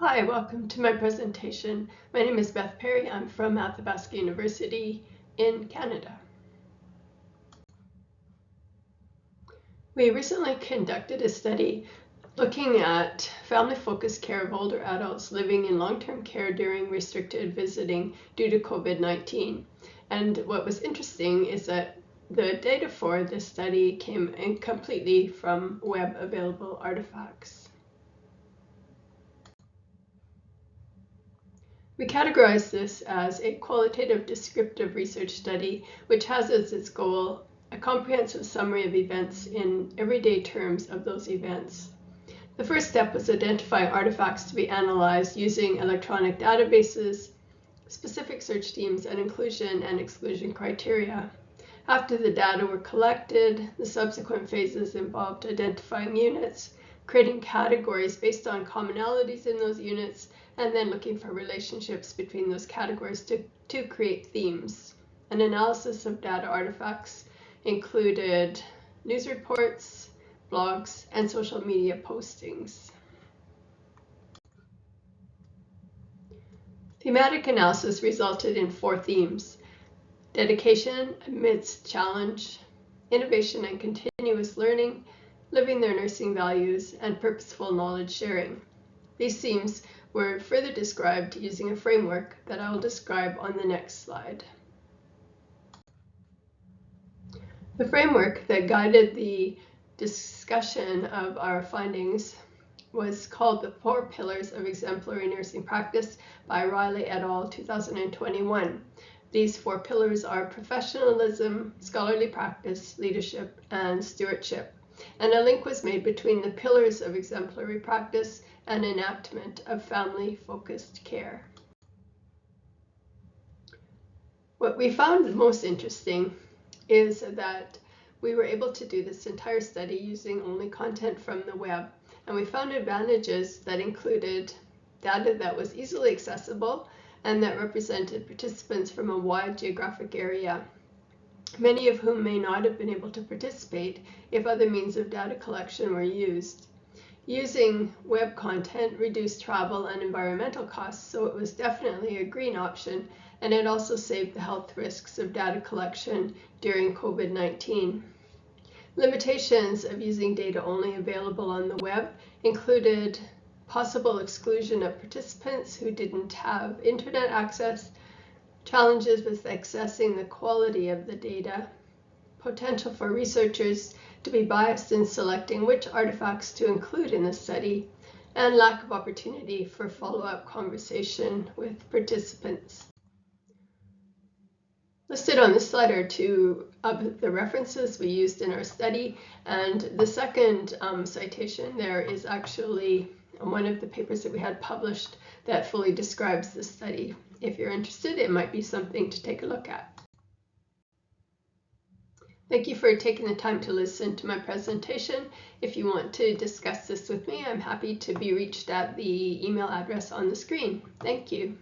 Hi, welcome to my presentation. My name is Beth Perry. I'm from Athabasca University in Canada. We recently conducted a study looking at family-focused care of older adults living in long-term care during restricted visiting due to COVID-19. And what was interesting is that the data for this study came in completely from web available artifacts. We categorize this as a qualitative descriptive research study, which has as its goal a comprehensive summary of events in everyday terms of those events. The first step was identifying artifacts to be analyzed using electronic databases, specific search teams, and inclusion and exclusion criteria. After the data were collected, the subsequent phases involved identifying units, creating categories based on commonalities in those units, and then looking for relationships between those categories to create themes. An analysis of data artifacts included news reports, blogs, and social media postings. Thematic analysis resulted in 4 themes: dedication, amidst challenge, innovation and continuous learning, living their nursing values, and purposeful knowledge sharing. These themes were further described using a framework that I will describe on the next slide. The framework that guided the discussion of our findings was called the 4 Pillars of Exemplary Nursing Practice by Riley et al. 2021. These 4 pillars are professionalism, scholarly practice, leadership, and stewardship. And a link was made between the pillars of exemplary practice and enactment of family-focused care. What we found most interesting is that we were able to do this entire study using only content from the web, and we found advantages that included data that was easily accessible and that represented participants from a wide geographic area, many of whom may not have been able to participate if other means of data collection were used. Using web content reduced travel and environmental costs, so it was definitely a green option, and it also saved the health risks of data collection during COVID-19. Limitations of using data only available on the web included possible exclusion of participants who didn't have internet access, challenges with accessing the quality of the data, potential for researchers to be biased in selecting which artifacts to include in the study, and lack of opportunity for follow-up conversation with participants. Listed on this slide are 2 of the references we used in our study, and the second citation there is actually one of the papers that we had published that fully describes the study. If you're interested, it might be something to take a look at. Thank you for taking the time to listen to my presentation. If you want to discuss this with me, I'm happy to be reached at the email address on the screen. Thank you.